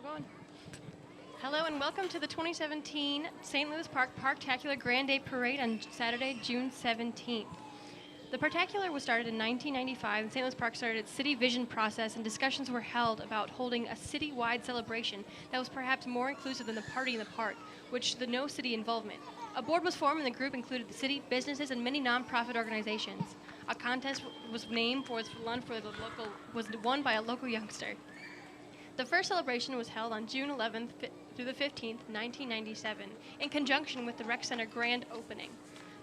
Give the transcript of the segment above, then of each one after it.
going. Hello and welcome to the 2017 St. Louis Park Parktacular Grand Day Parade on Saturday, June 17th. The Parktacular was started in 1995, and St. Louis Park started its city vision process, and discussions were held about holding a city-wide celebration that was perhaps more inclusive than the party in the park, which the no city involvement. A board was formed, and the group included the city, businesses, and many nonprofit organizations. A contest was named for was won by a local youngster. The first celebration was held on June 11th through the 15th, 1997, in conjunction with the Rec Center grand opening.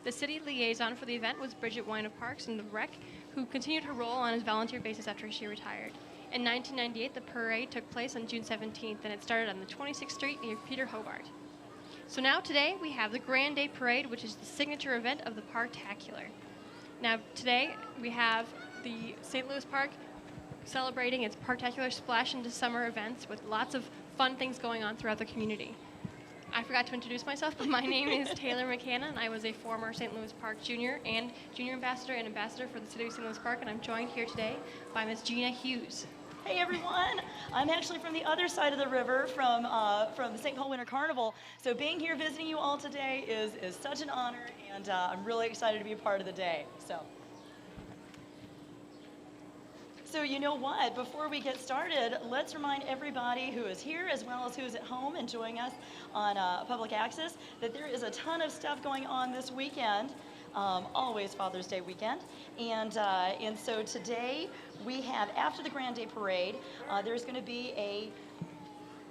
The city liaison for the event was Bridget Wine of Parks and the Rec, who continued her role on a volunteer basis after she retired. In 1998, the parade took place on June 17th, and it started on the 26th Street near Peter Hobart. So now today we have the Grand Day Parade, which is the signature event of the Parktacular. Now today we have the St. Louis Park celebrating its Parktacular Splash into Summer events with lots of fun things going on throughout the community. I forgot to introduce myself, but my name is Taylor McCanna, and I was a former St. Louis Park Junior and Junior Ambassador and Ambassador for the City of St. Louis Park, and I'm joined here today by Ms. Gina Hughes. Hey everyone, I'm actually from the other side of the river from the St. Paul Winter Carnival, so being here visiting you all today is such an honor, and I'm really excited to be a part of the day. So you know what, before we get started, let's remind everybody who is here as well as who's at home enjoying us on public access that there is a ton of stuff going on this weekend, always Father's Day weekend. And so today we have, after the Grand Day Parade, there's going to be a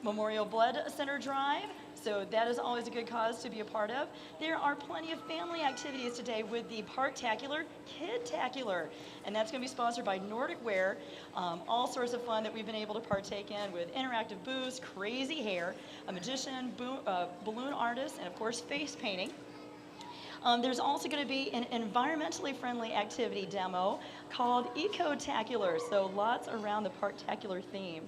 Memorial Blood Center drive. So that is always a good cause to be a part of. There are plenty of family activities today with the Parktacular Kidtacular, and that's going to be sponsored by Nordic Wear. All sorts of fun that we've been able to partake in with interactive booths, crazy hair, a magician, balloon artist, and of course face painting. There's also going to be an environmentally friendly activity demo called Ecotacular, so lots around the Parktacular theme.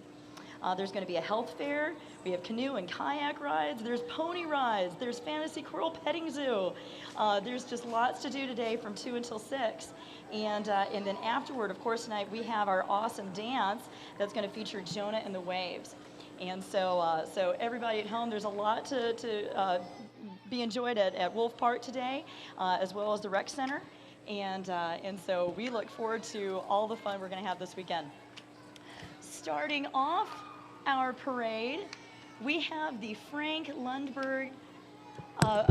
There's going to be a health fair. We have canoe and kayak rides. There's pony rides. There's fantasy coral petting zoo. There's just lots to do today from 2 until 6. And then afterward, of course, tonight we have our awesome dance that's going to feature Jonah and the Waves. And so everybody at home, there's a lot to be enjoyed at Wolf Park today, as well as the Rec Center. And so we look forward to all the fun we're going to have this weekend. Starting off our parade, we have the Frank Lundberg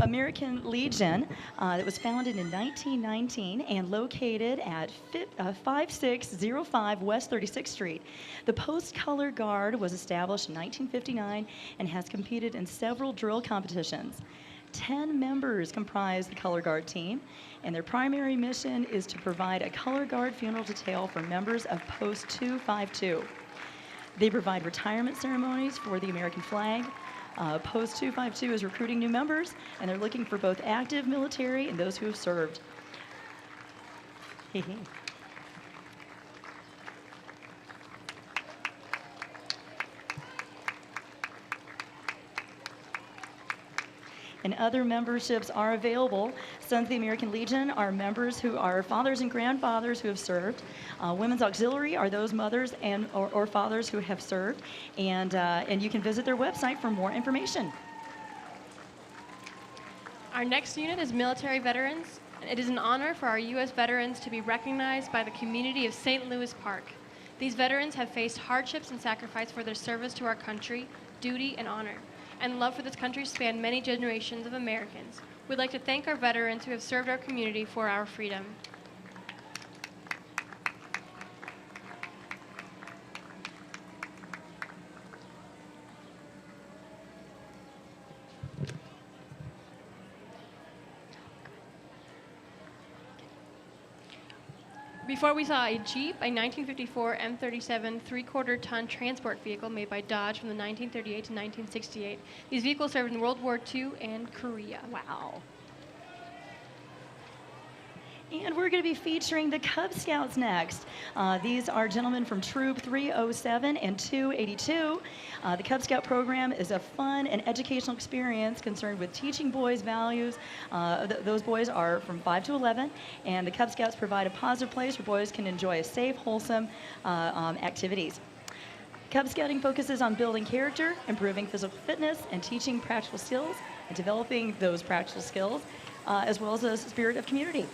American Legion that was founded in 1919 and located at 5605 West 36th Street. The Post Color Guard was established in 1959 and has competed in several drill competitions. 10 members comprise the Color Guard team, and their primary mission is to provide a Color Guard funeral detail for members of Post 252. They provide retirement ceremonies for the American flag. Post 252 is recruiting new members, and they're looking for both active military and those who have served. And other memberships are available. Sons of the American Legion are members who are fathers and grandfathers who have served. Women's Auxiliary are those mothers and or fathers who have served. And you can visit their website for more information. Our next unit is military veterans. It is an honor for our U.S. veterans to be recognized by the community of St. Louis Park. These veterans have faced hardships and sacrifice for their service to our country, duty, and honor. And love for this country spanned many generations of Americans. We'd like to thank our veterans who have served our community for our freedom. Before we saw a Jeep, a 1954 M37 3/4-ton transport vehicle made by Dodge from the 1938 to 1968. These vehicles served in World War II and Korea. Wow. And we're going to be featuring the Cub Scouts next. These are gentlemen from Troop 307 and 282. The Cub Scout program is a fun and educational experience concerned with teaching boys values. Those boys are from 5 to 11, and the Cub Scouts provide a positive place where boys can enjoy a safe, wholesome activities. Cub Scouting focuses on building character, improving physical fitness, and teaching practical skills, and developing those practical skills, as well as a spirit of community.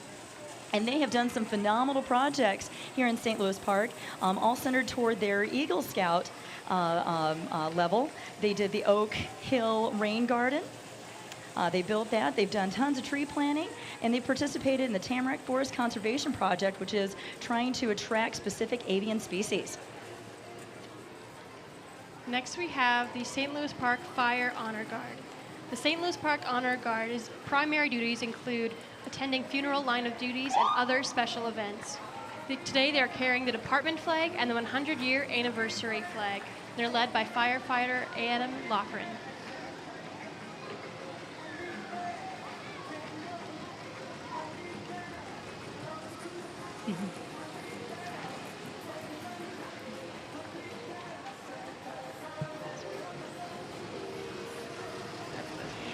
And they have done some phenomenal projects here in St. Louis Park, all centered toward their Eagle Scout level. They did the Oak Hill Rain Garden. They built that. They've done tons of tree planting, and they participated in the Tamarack Forest Conservation Project, which is trying to attract specific avian species. Next, we have the St. Louis Park Fire Honor Guard. The St. Louis Park Honor Guard's primary duties include attending funeral line of duties and other special events. Today, they are carrying the department flag and the 100-year anniversary flag. They're led by firefighter Adam Loughran.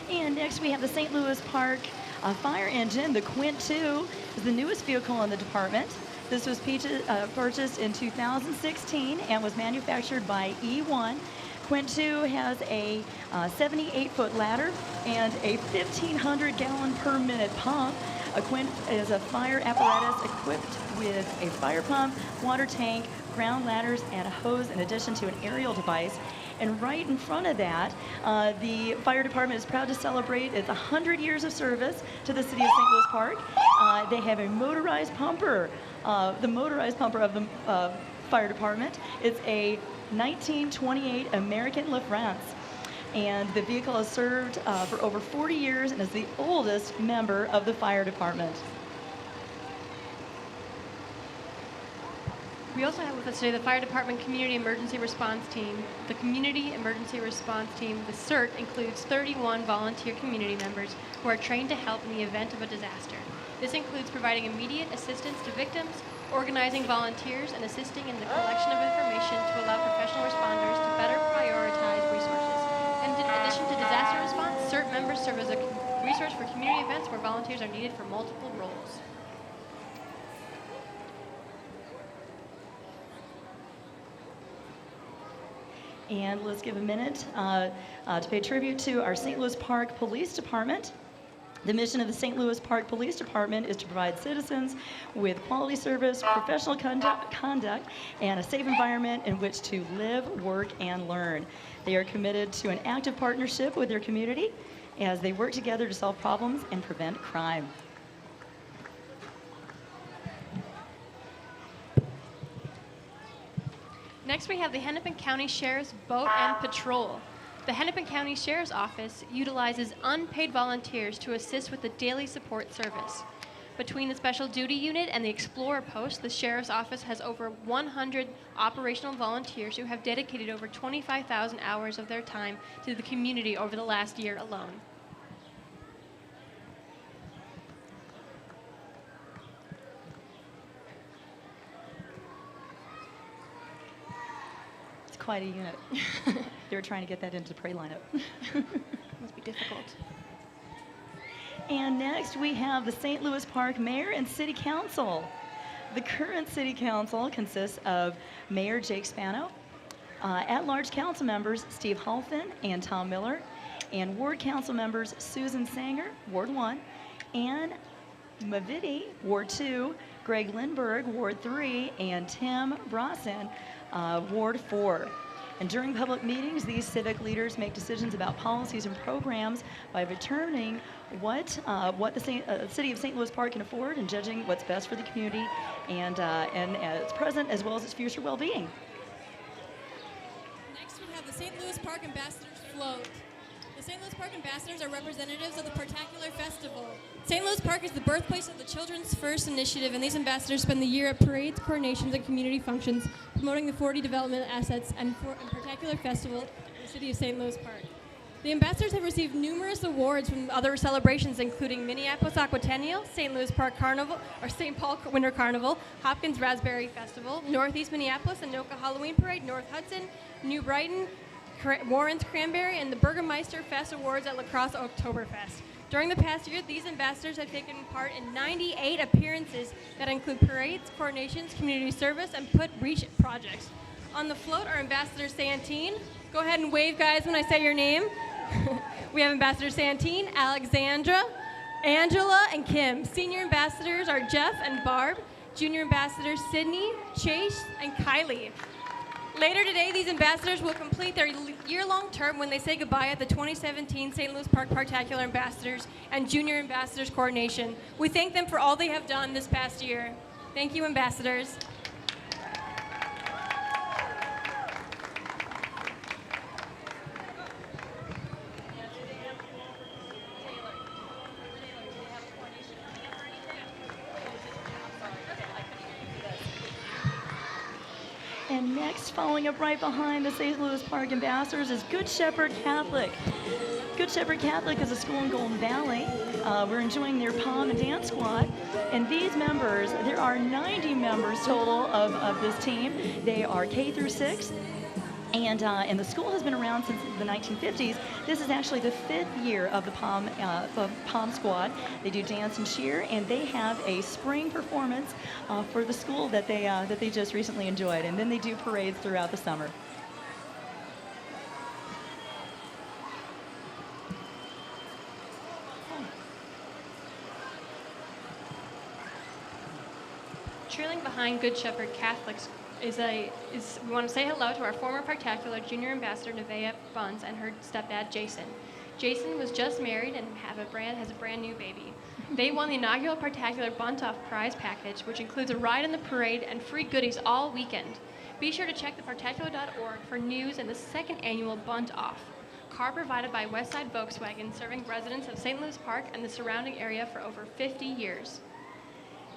And next we have the St. Louis Park fire engine. The Quint 2 is the newest vehicle in the department. This was purchased in 2016 and was manufactured by E1. Quint 2 has a 78-foot ladder and a 1,500 gallon per minute pump. A Quint is a fire apparatus equipped with a fire pump, water tank, ground ladders, and a hose in addition to an aerial device. And right in front of that, the fire department is proud to celebrate its 100 years of service to the city of St. Louis Park. They have a motorized pumper, the motorized pumper of the fire department. It's a 1928 American LaFrance. And the vehicle has served for over 40 years and is the oldest member of the fire department. We also have with us today the Fire Department Community Emergency Response Team. The Community Emergency Response Team, the CERT, includes 31 volunteer community members who are trained to help in the event of a disaster. This includes providing immediate assistance to victims, organizing volunteers, and assisting in the collection of information to allow professional responders to better prioritize resources. And in addition to disaster response, CERT members serve as a resource for community events where volunteers are needed for multiple roles. And let's give a minute to pay tribute to our St. Louis Park Police Department. The mission of the St. Louis Park Police Department is to provide citizens with quality service, professional conduct, and a safe environment in which to live, work, and learn. They are committed to an active partnership with their community as they work together to solve problems and prevent crime. Next, we have the Hennepin County Sheriff's Boat and Patrol. The Hennepin County Sheriff's Office utilizes unpaid volunteers to assist with the daily support service. Between the Special Duty Unit and the Explorer Post, the Sheriff's Office has over 100 operational volunteers who have dedicated over 25,000 hours of their time to the community over the last year alone. Quite a unit. They were trying to get that into the Prairie lineup. Must be difficult. And next we have the St. Louis Park Mayor and City Council. The current City Council consists of Mayor Jake Spano, at-large council members Steve Halfin and Tom Miller, and ward council members Susan Sanger, Ward 1, Ann Mavidi, Ward 2, Greg Lundberg, Ward 3, and Tim Brosson, Ward 4. And during public meetings, these civic leaders make decisions about policies and programs by determining what the city of St. Louis Park can afford and judging what's best for the community and its present as well as its future well-being. Next, we have the St. Louis Park Ambassadors Float. The St. Louis Park Ambassadors are representatives of the Parktacular Festival. St. Louis Park is the birthplace of the Children's First Initiative, and these ambassadors spend the year at parades, coronations, and community functions, promoting the 40 development assets and Parktacular Festival in the city of St. Louis Park. The ambassadors have received numerous awards from other celebrations, including Minneapolis Aquatennial, St. Louis Park Carnival, or St. Paul Winter Carnival, Hopkins Raspberry Festival, Northeast Minneapolis Anoka Halloween Parade, North Hudson, New Brighton, Warren's Cranberry, and the Burgermeister Fest Awards at Lacrosse Oktoberfest. During the past year, these ambassadors have taken part in 98 appearances that include parades, coronations, community service, and put reach projects. On the float are Ambassador Santine. Go ahead and wave, guys, when I say your name. We have Ambassador Santine, Alexandra, Angela, and Kim. Senior ambassadors are Jeff and Barb. Junior ambassadors Sydney, Chase, and Kylie. Later today, these ambassadors will complete their year-long term when they say goodbye at the 2017 St. Louis Park Parktacular Ambassadors and Junior Ambassadors Coordination. We thank them for all they have done this past year. Thank you, ambassadors. And next, following up right behind the St. Louis Park Ambassadors is Good Shepherd Catholic. Good Shepherd Catholic is a school in Golden Valley. We're enjoying their pom and dance squad. And these members, there are 90 members total of this team. They are K through 6. And the school has been around since the 1950s. This is actually the 5th year of the pom squad. They do dance and cheer, and they have a spring performance for the school that they just recently enjoyed. And then they do parades throughout the summer. Trailing behind Good Shepherd Catholics we want to say hello to our former Parktacular Junior Ambassador Nevaeh Buns and her stepdad Jason. Jason was just married and has a brand new baby. They won the inaugural Parktacular Bunt-Off prize package, which includes a ride in the parade and free goodies all weekend. Be sure to check the Parktacular.org for news and the 2nd annual Bunt-Off. Car provided by Westside Volkswagen, serving residents of St. Louis Park and the surrounding area for over 50 years.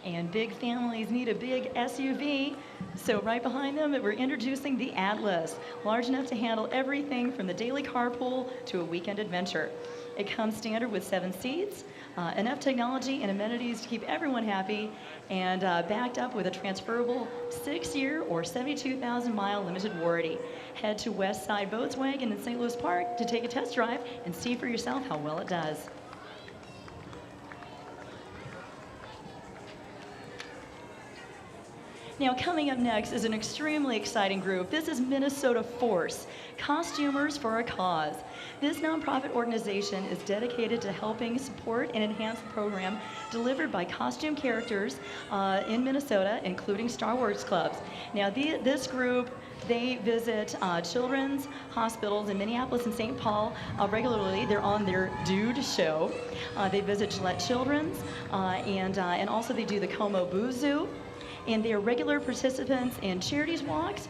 And big families need a big SUV. So right behind them, we're introducing the Atlas, large enough to handle everything from the daily carpool to a weekend adventure. It comes standard with 7 seats, enough technology and amenities to keep everyone happy, and backed up with a transferable 6-year or 72,000-mile limited warranty. Head to Westside Volkswagen in St. Louis Park to take a test drive and see for yourself how well it does. Now, coming up next is an extremely exciting group. This is Minnesota Force, Costumers for a Cause. This nonprofit organization is dedicated to helping support and enhance the program delivered by costume characters in Minnesota, including Star Wars clubs. Now, this group, they visit children's hospitals in Minneapolis and St. Paul regularly. They're on their Dude show. They visit Gillette Children's, and also they do the Como Boo Zoo. And they are regular participants in charities walks.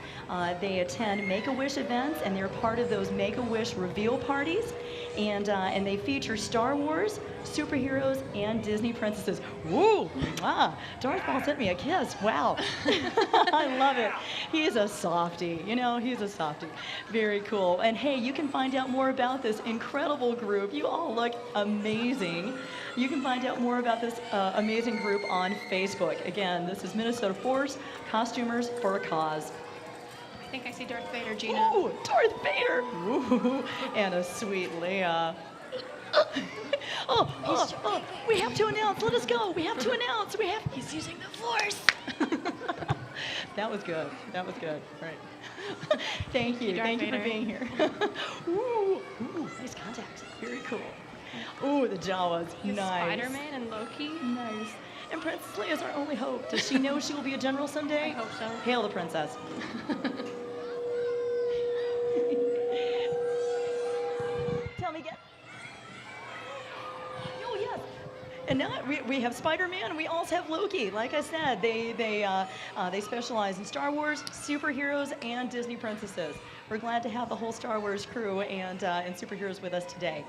They attend Make-A-Wish events, and they're part of those Make-A-Wish reveal parties. And they feature Star Wars, superheroes, and Disney princesses. Woo! Darth Maul sent me a kiss. Wow. I love it. He's a softie. You know, he's a softie. Very cool. And hey, you can find out more about this incredible group. You all look amazing. You can find out more about this amazing group on Facebook. Again, this is Minnesota Force, Costumers for a Cause. I think I see Darth Vader, Gina. Ooh, Darth Vader! Ooh, and a sweet Leia. We have to announce. Let us go. We have to announce. He's using the Force. That was good. That was good. Right. Thank you. Thank you for being here. Ooh, nice contacts. Very cool. Ooh, the Jawas. Nice. Spider-Man and Loki. Nice. And Princess Leia is our only hope. Does she know she will be a general someday? I hope so. Hail the princess. Tell me again. Oh, yes. And now we have Spider-Man, and we also have Loki. Like I said, they specialize in Star Wars, superheroes, and Disney princesses. We're glad to have the whole Star Wars crew and superheroes with us today.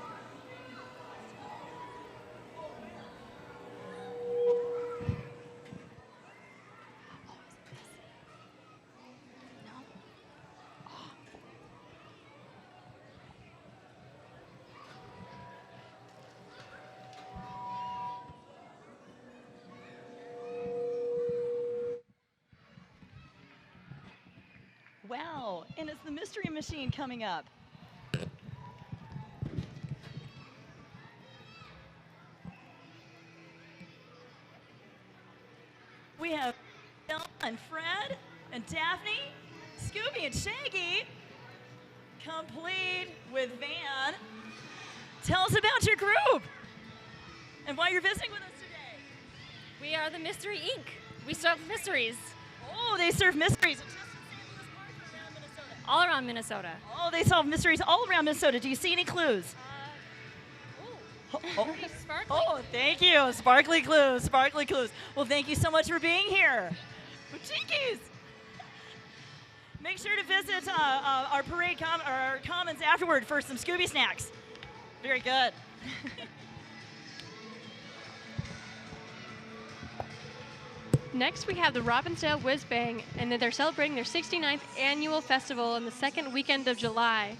Wow, and it's the Mystery Machine coming up. We have Bill and Fred and Daphne Scooby and Shaggy, complete with Van. Tell us about your group and why you're visiting with us today. We are the Mystery Inc. We serve mysteries Oh, they serve mysteries. Just in St. Louis Park or around Minnesota? all around Minnesota. Oh, they solve mysteries all around Minnesota. Do you see any clues? Oh, Sparkly. oh, thank you. Sparkly clues, sparkly clues. Well, thank you so much for being here. Jinkies. Make sure to visit our parade our commons afterward for some Scooby snacks. Very good. Next, we have the Robbinsdale Whiz-Bang, and they're celebrating their 69th annual festival on the second weekend of July.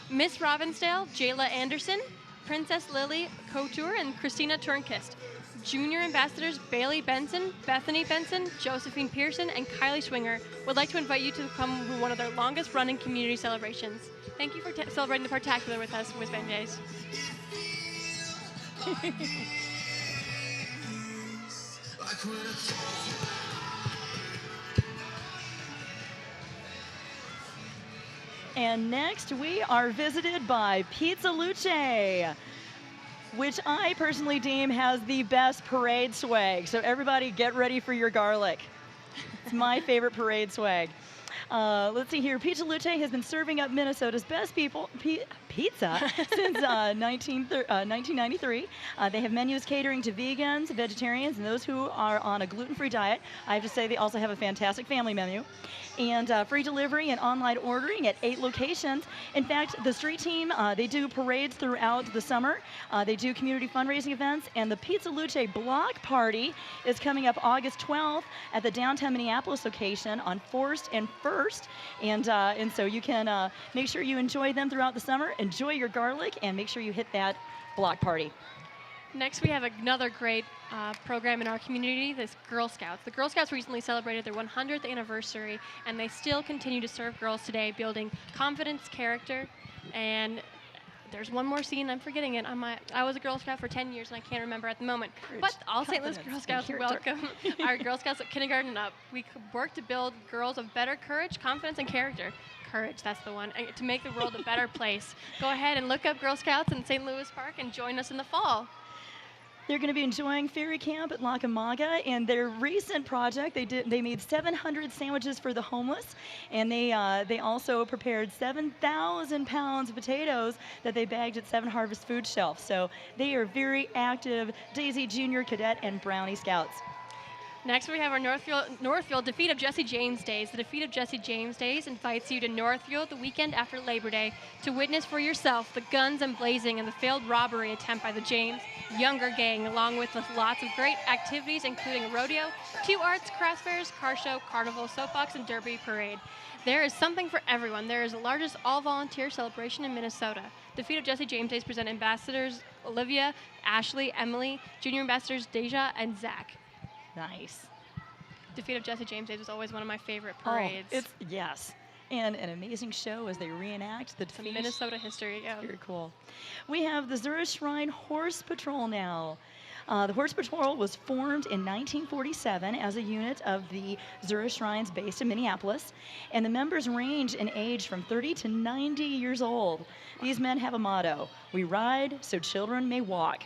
Miss Robbinsdale, Jayla Anderson, Princess Lily Couture, and Christina Turnquist. Junior ambassadors Bailey Benson, Bethany Benson, Josephine Pearson, and Kylie Schwinger would like to invite you to come one of their longest running community celebrations. Thank you for celebrating the Parktacular with us, Whiz-Bang Days. And next we are visited by Pizza Luce, which I personally deem has the best parade swag. So everybody get ready for your garlic. It's my favorite parade swag. Let's see here. Pizza Luce has been serving up Minnesota's best pizza since 1993. They have menus catering to vegans, vegetarians, and those who are on a gluten-free diet. I have to say they also have a fantastic family menu. And free delivery and online ordering at 8 locations. In fact, the street team, they do parades throughout the summer. They do community fundraising events, and the Pizza Luce Block Party is coming up August 12th at the downtown Minneapolis location on Forest and First. And so you can make sure you enjoy them throughout the summer, enjoy your garlic, and make sure you hit that block party. Next, we have another great program in our community, this Girl Scouts. The Girl Scouts recently celebrated their 100th anniversary, and they still continue to serve girls today, building confidence, character, and there's one more scene, I'm forgetting it. I was a Girl Scout for 10 years, and I can't remember at the moment. Courage, But all St. Louis confidence, Girl Scouts and welcome our Girl Scouts at kindergarten and up. We work to build girls of better courage, confidence, and character. Courage, that's the one, and to make the world a better place. Go ahead and look up Girl Scouts in St. Louis Park and join us in the fall. They're going to be enjoying Ferry Camp at Lacamaga, and their recent project, they made 700 sandwiches for the homeless, and they also prepared 7,000 pounds of potatoes that they bagged at 7 Harvest Food Shelf. So they are very active Daisy Junior Cadet and Brownie Scouts. Next, we have our Northfield Defeat of Jesse James Days. The Defeat of Jesse James Days invites you to Northfield the weekend after Labor Day to witness for yourself the guns emblazing and the failed robbery attempt by the James Younger Gang, along with lots of great activities, including a rodeo, 2 arts, crafts fairs, car show, carnival, soapbox, and derby parade. There is something for everyone. There is the largest all-volunteer celebration in Minnesota. Defeat of Jesse James Days present ambassadors Olivia, Ashley, Emily, junior ambassadors Deja, and Zach. Nice. Defeat of Jesse James Days was always one of my favorite parades. Yes. And an amazing show as they reenact the defeat. Minnesota history, yeah. Very cool. We have the Szura Shrine Horse Patrol now. The Horse Patrol was formed in 1947 as a unit of the Szura Shrines based in Minneapolis, and the members range in age from 30 to 90 years old. These men have a motto: we ride so children may walk.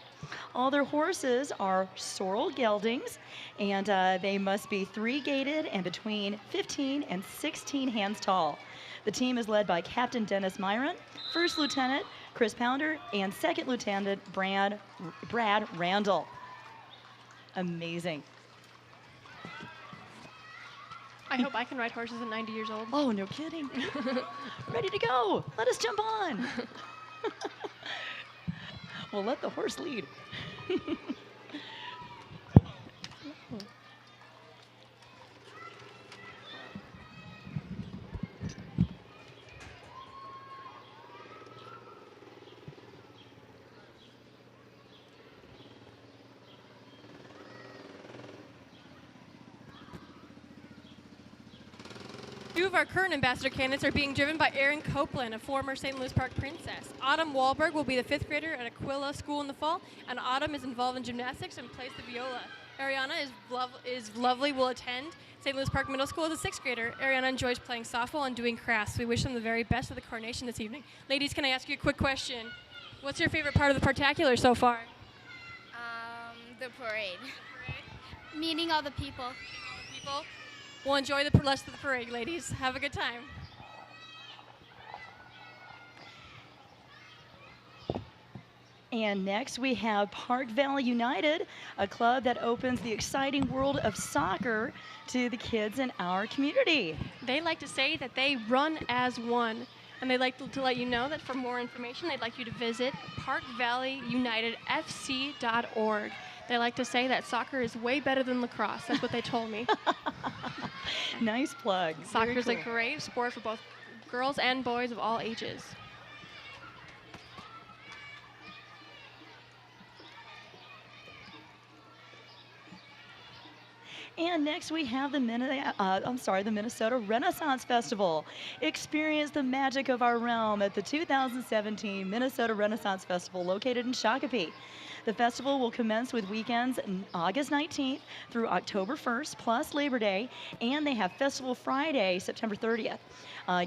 All their horses are sorrel geldings, and they must be 3-gaited and between 15 and 16 hands tall. The team is led by Captain Dennis Myron, First Lieutenant Chris Pounder, and Second Lieutenant Brad Randall. Amazing. I hope I can ride horses at 90 years old. Oh, no kidding. Ready to go. Let us jump on. We'll let the horse lead. Two of our current ambassador candidates are being driven by Erin Copeland, a former St. Louis Park princess. Autumn Wahlberg will be the 5th grader at Aquila School in the fall, and Autumn is involved in gymnastics and plays the viola. Ariana is lovely, will attend St. Louis Park Middle School as a sixth grader. Ariana enjoys playing softball and doing crafts. We wish them the very best at the coronation this evening. Ladies, can I ask you a quick question? What's your favorite part of the Parktacular so far? The parade. Meeting all the people. Well, enjoy the rest of the parade, ladies. Have a good time. And next we have Park Valley United, a club that opens the exciting world of soccer to the kids in our community. They like to say that they run as one. And they'd like to let you know that for more information, they'd like you to visit parkvalleyunitedfc.org. They like to say that soccer is way better than lacrosse. That's what they told me. Nice plug. Soccer is a great sport for both girls and boys of all ages. And next we have the Minnesota Renaissance Festival. Experience the magic of our realm at the 2017 Minnesota Renaissance Festival located in Shakopee. The festival will commence with weekends August 19th through October 1st, plus Labor Day, and they have Festival Friday, September 30th.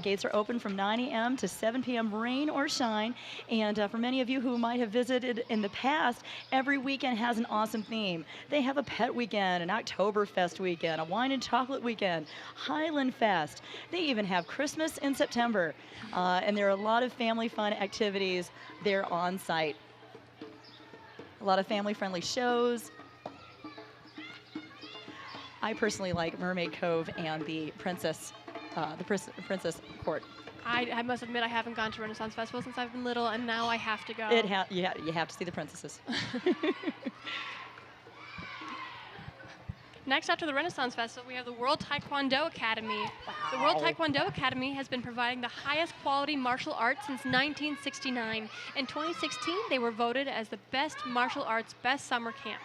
Gates are open from 9 a.m. to 7 p.m., rain or shine. And for many of you who might have visited in the past, every weekend has an awesome theme. They have a pet weekend, an Oktoberfest weekend, a wine and chocolate weekend, Highland Fest. They even have Christmas in September. And there are a lot of family fun activities there on site. A lot of family-friendly shows. I personally like Mermaid Cove and the Princess Court. I must admit I haven't gone to Renaissance Festival since I've been little, and now I have to go. You have to see the princesses. Next, after the Renaissance Festival, we have the World Taekwondo Academy. Wow. The World Taekwondo Academy has been providing the highest quality martial arts since 1969. In 2016, they were voted as the best martial arts, best summer camp,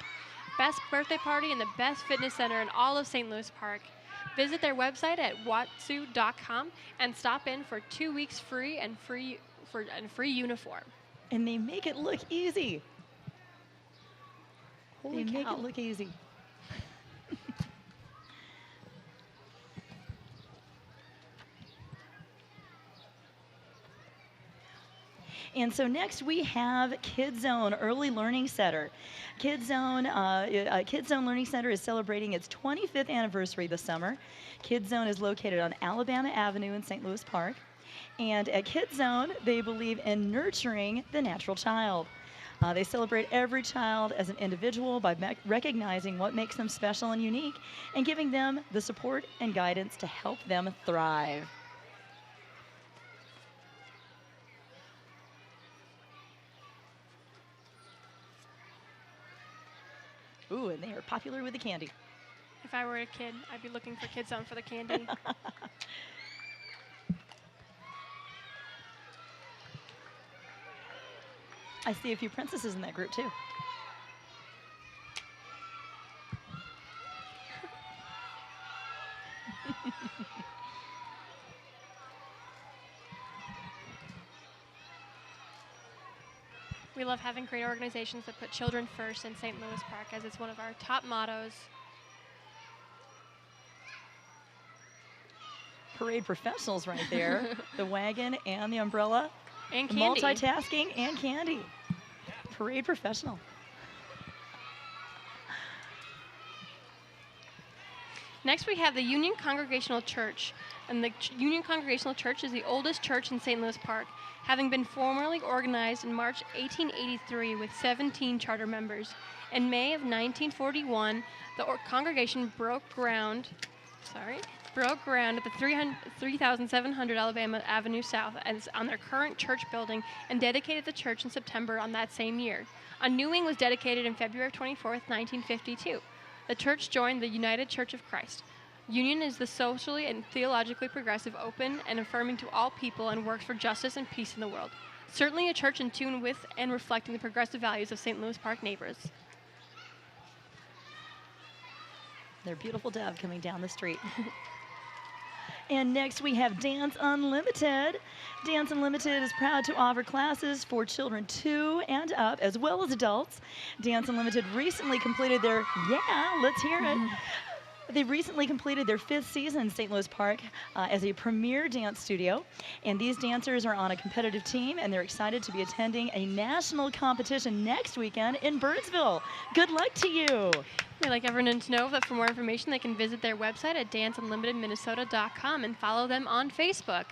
best birthday party, and the best fitness center in all of St. Louis Park. Visit their website at watsu.com and stop in for 2 weeks free and free uniform. And they make it look easy. Holy cow. Make it look easy. And so next we have Kids Zone Early Learning Center. Kids Zone Learning Center is celebrating its 25th anniversary this summer. Kids Zone is located on Alabama Avenue in St. Louis Park. And at Kids Zone, they believe in nurturing the natural child. They celebrate every child as an individual by recognizing what makes them special and unique and giving them the support and guidance to help them thrive. Ooh, and they are popular with the candy. If I were a kid, I'd be looking for Kids Zone for the candy. I see a few princesses in that group, too. We love having great organizations that put children first in St. Louis Park, as it's one of our top mottos. Parade professionals right there. The wagon and the umbrella. And candy. Multitasking and candy. Parade professional. Next, we have the Union Congregational Church. And the Union Congregational Church is the oldest church in St. Louis Park, having been formally organized in March 1883 with 17 charter members. In May of 1941, the congregation broke ground at the 3700 Alabama Avenue South as on their current church building and dedicated the church in September on that same year. A new wing was dedicated in February 24th, 1952. The church joined the United Church of Christ. Union is the socially and theologically progressive, open and affirming to all people, and works for justice and peace in the world. Certainly a church in tune with and reflecting the progressive values of St. Louis Park neighbors. Their beautiful dove coming down the street. And next we have Dance Unlimited. Dance Unlimited is proud to offer classes for children 2 and up, as well as adults. Dance Unlimited recently completed their, let's hear it. They recently completed their 5th season in St. Louis Park as a premier dance studio. And these dancers are on a competitive team, and they're excited to be attending a national competition next weekend in Birdsville. Good luck to you. We'd like everyone to know that for more information, they can visit their website at danceunlimitedminnesota.com and follow them on Facebook.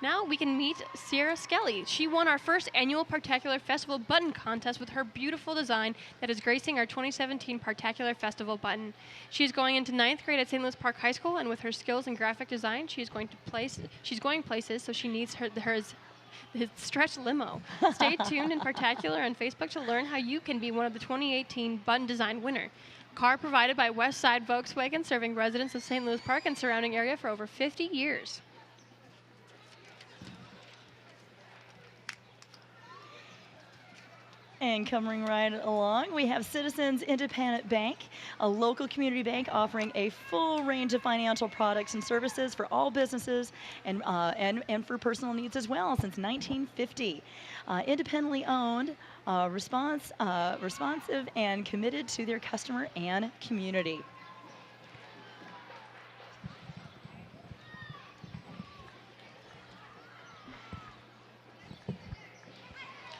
Now we can meet Sierra Skelly. She won our first annual Parktacular Festival button contest with her beautiful design that is gracing our 2017 Parktacular Festival button. She is going into 9th grade at St. Louis Park High School, and with her skills in graphic design, she's going places, so she needs his stretch limo. Stay tuned in Parktacular on Facebook to learn how you can be one of the 2018 button design winner. Car provided by West Side Volkswagen, serving residents of St. Louis Park and surrounding area for over 50 years. And coming right along, we have Citizens Independent Bank, a local community bank offering a full range of financial products and services for all businesses and for personal needs as well since 1950. Independently owned, responsive, and committed to their customer and community.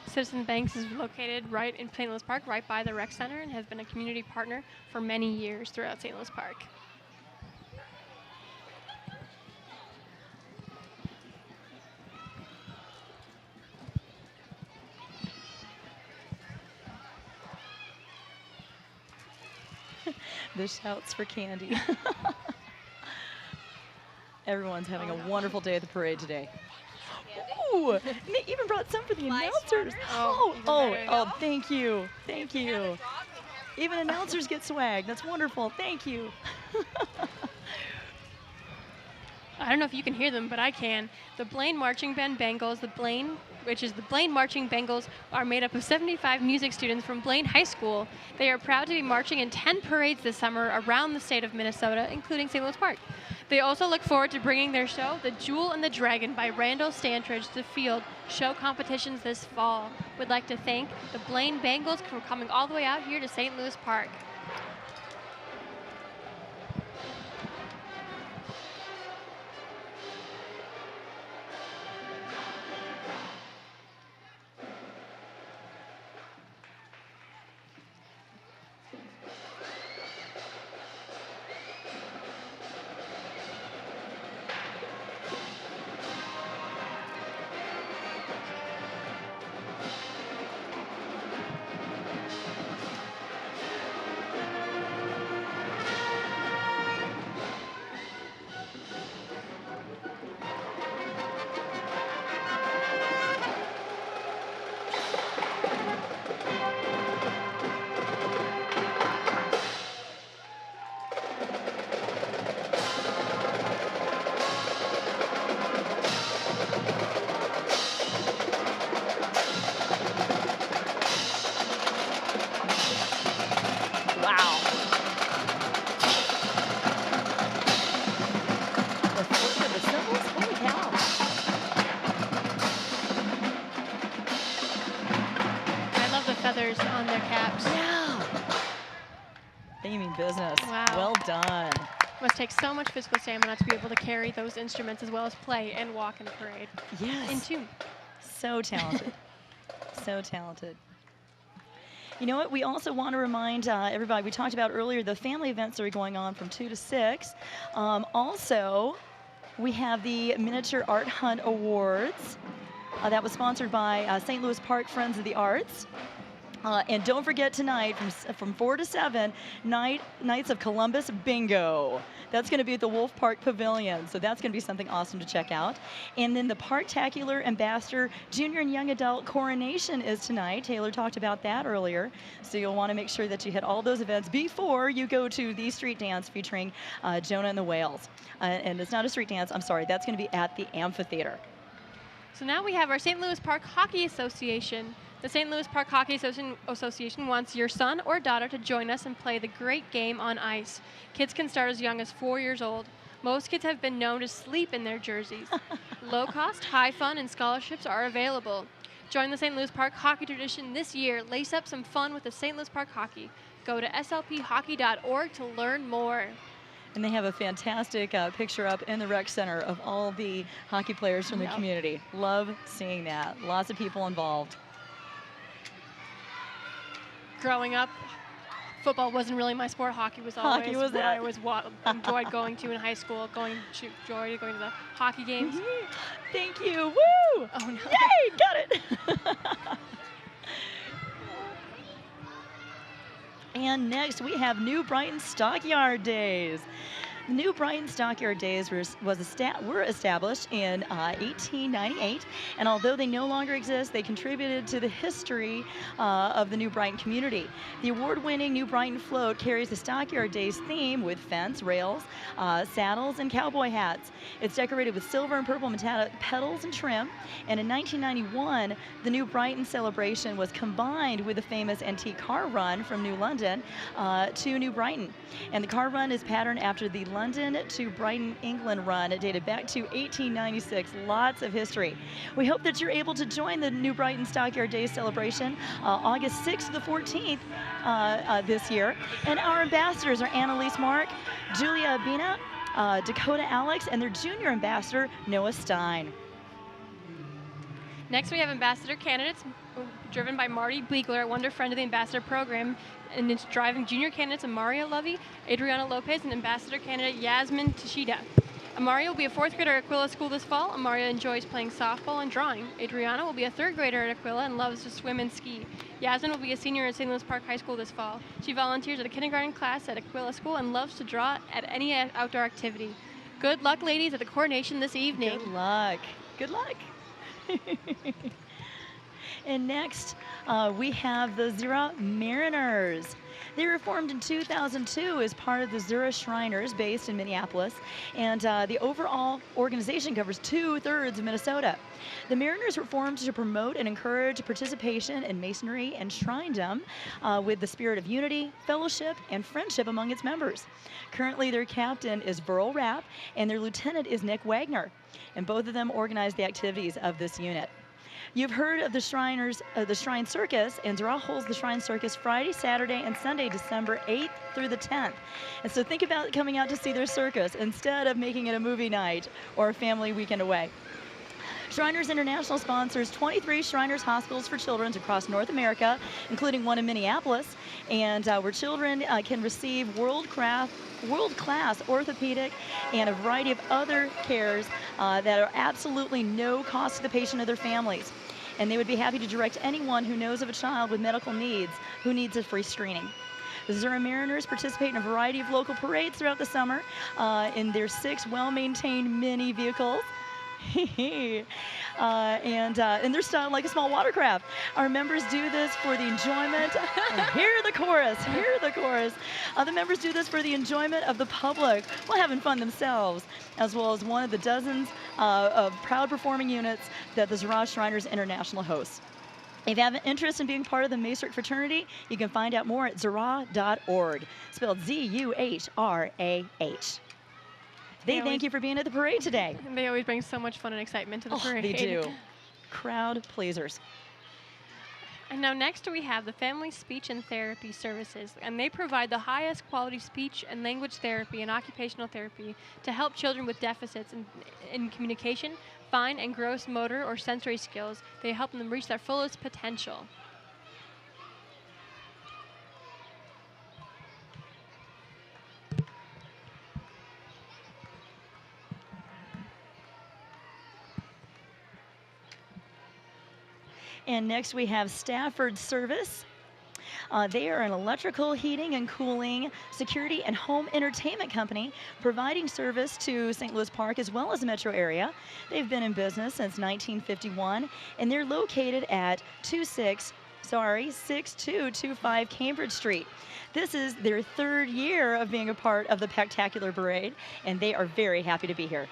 Citizens Banks is located right in St. Louis Park, right by the rec center, and has been a community partner for many years throughout St. Louis Park. The shouts for candy. Everyone's having a wonderful day at the parade today. Ooh, and they even brought some for the announcers. Oh, thank you. Thank you. Even announcers get swag. That's wonderful. Thank you. I don't know if you can hear them, but I can. The Blaine Marching Band Bengals, which is the Blaine Marching Bengals, are made up of 75 music students from Blaine High School. They are proud to be marching in 10 parades this summer around the state of Minnesota, including St. Louis Park. They also look forward to bringing their show, The Jewel and the Dragon by Randall Stantridge, to field show competitions this fall. We'd like to thank the Blaine Bengals for coming all the way out here to St. Louis Park. On their caps. Yeah. They mean business. Wow. Well done. Must take so much physical stamina to be able to carry those instruments as well as play and walk in the parade. Yes. In tune. So talented. So talented. You know what? We also want to remind everybody, we talked about earlier the family events that are going on from 2 to 6. Also, we have the Miniature Art Hunt Awards. That was sponsored by St. Louis Park Friends of the Arts. And don't forget tonight from 4 to 7, Knights of Columbus Bingo. That's going to be at the Wolf Park Pavilion, so that's going to be something awesome to check out. And then the Parktacular Ambassador Junior and Young Adult Coronation is tonight. Taylor talked about that earlier, so you'll want to make sure that you hit all those events before you go to the street dance featuring Jonah and the Whales. And it's not a street dance, I'm sorry, that's going to be at the amphitheater. So now we have our St. Louis Park Hockey Association The St. Louis Park Hockey Association wants your son or daughter to join us and play the great game on ice. Kids can start as young as 4 years old. Most kids have been known to sleep in their jerseys. Low cost, high fun, and scholarships are available. Join the St. Louis Park hockey tradition this year. Lace up some fun with the St. Louis Park Hockey. Go to slphockey.org to learn more. And they have a fantastic picture up in the rec center of all the hockey players from the community. Love seeing that. Lots of people involved. Growing up, football wasn't really my sport. Hockey was always what I always enjoyed going to in high school, going to the hockey games. Thank you. Woo! Oh, no. Yay! Got it. And next we have New Brighton Stockyard Days. The New Brighton Stockyard Days were established in 1898, and although they no longer exist, they contributed to the history of the New Brighton community. The award-winning New Brighton float carries the Stockyard Days theme with fence, rails, saddles, and cowboy hats. It's decorated with silver and purple metallic petals and trim, and in 1991, the New Brighton celebration was combined with the famous antique car run from New London to New Brighton. And the car run is patterned after the London to Brighton, England run. It dated back to 1896. Lots of history. We hope that you're able to join the New Brighton Stockyard Days celebration August 6th to the 14th this year. And our ambassadors are Annalise Mark, Julia Abina, Dakota Alex, and their junior ambassador, Noah Stein. Next, we have ambassador candidates driven by Marty Bleegler, a wonder friend of the ambassador program, and it's driving junior candidates Amaria Lovey, Adriana Lopez, and ambassador candidate Yasmin Tashida. Amaria will be a fourth grader at Aquila School this fall. Amaria enjoys playing softball and drawing. Adriana will be a third grader at Aquila and loves to swim and ski. Yasmin will be a senior at St. Louis Park High School this fall. She volunteers at a kindergarten class at Aquila School and loves to draw at any outdoor activity. Good luck, ladies, at the coronation this evening. Good luck. Good luck. And next, we have the Zara Mariners. They were formed in 2002 as part of the Zara Shriners based in Minneapolis, and the overall organization covers 2/3 of Minnesota. The Mariners were formed to promote and encourage participation in masonry and shrindom with the spirit of unity, fellowship, and friendship among its members. Currently, their captain is Burl Rapp, and their lieutenant is Nick Wagner, and both of them organize the activities of this unit. You've heard of the Shriners, the Shrine Circus, and Zara holds the Shrine Circus Friday, Saturday, and Sunday, December 8th through the 10th. And so think about coming out to see their circus instead of making it a movie night or a family weekend away. Shriners International sponsors 23 Shriners hospitals for children across North America, including one in Minneapolis, and where children can receive world-class orthopedic and a variety of other cares that are absolutely no cost to the patient or their families. And they would be happy to direct anyone who knows of a child with medical needs who needs a free screening. The Zara Mariners participate in a variety of local parades throughout the summer in their 6 well-maintained mini vehicles. And they're styled like a small watercraft. Our members do this for the enjoyment. And hear the chorus, hear the chorus. The members do this for the enjoyment of the public while having fun themselves, as well as one of the dozens of proud performing units that the Zara Shriners International hosts. If you have an interest in being part of the Macerich fraternity, you can find out more at zara.org, spelled Z-U-H-R-A-H. They thank you for being at the parade today. And they always bring so much fun and excitement to the parade. They do. Crowd pleasers. And now next we have the Family Speech and Therapy Services, and they provide the highest quality speech and language therapy and occupational therapy to help children with deficits in communication, fine and gross motor or sensory skills. They help them reach their fullest potential. And next we have Stafford Service. They are an electrical, heating, and cooling, security, and home entertainment company providing service to St. Louis Park as well as the metro area. They've been in business since 1951, and they're located at 6225 Cambridge Street. This is their 3rd year of being a part of the Parktacular Parade, and they are very happy to be here.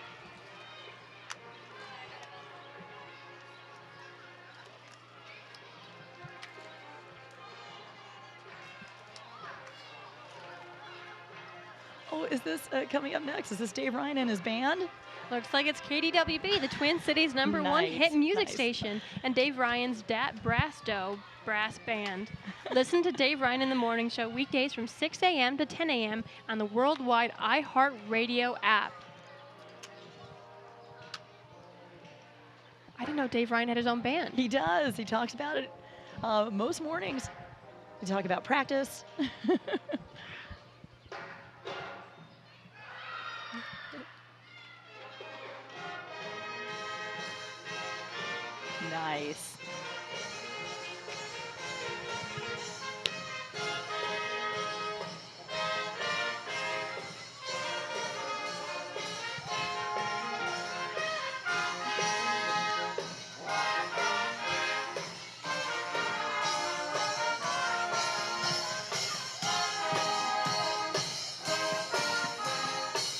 Oh, is this coming up next? Is this Dave Ryan and his band? Looks like it's KDWB, the Twin Cities' #1 Nice, hit music nice. station, and Dave Ryan's Dat Brasto Brass Band. Listen to Dave Ryan in the Morning Show weekdays from 6 a.m. to 10 a.m. on the worldwide iHeartRadio app. I didn't know Dave Ryan had his own band. He does. He talks about it most mornings. We talk about practice. Nice.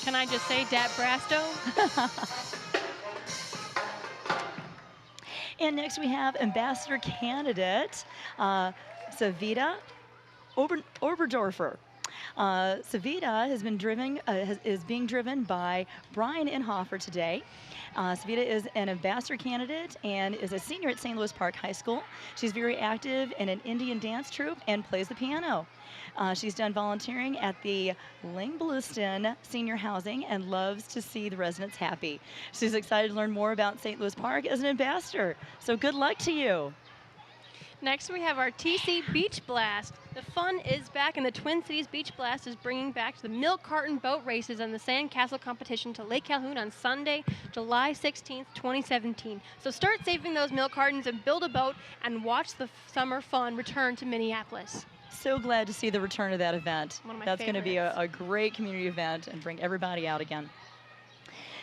Can I just say Dat Brasto? And next we have ambassador candidate Savita Oberdorfer. Savita has been is being driven by Brian Inhofer today. Savita is an ambassador candidate and is a senior at St. Louis Park High School. She's very active in an Indian dance troupe and plays the piano. She's done volunteering at the Langballiston Senior Housing and loves to see the residents happy. She's excited to learn more about St. Louis Park as an ambassador. So good luck to you. Next, we have our TC Beach Blast. The fun is back, and the Twin Cities Beach Blast is bringing back the milk carton boat races and the sandcastle competition to Lake Calhoun on Sunday, July 16th, 2017. So start saving those milk cartons and build a boat and watch the summer fun return to Minneapolis. So glad to see the return of that event. One of my That's going to be favorites. a great community event and bring everybody out again.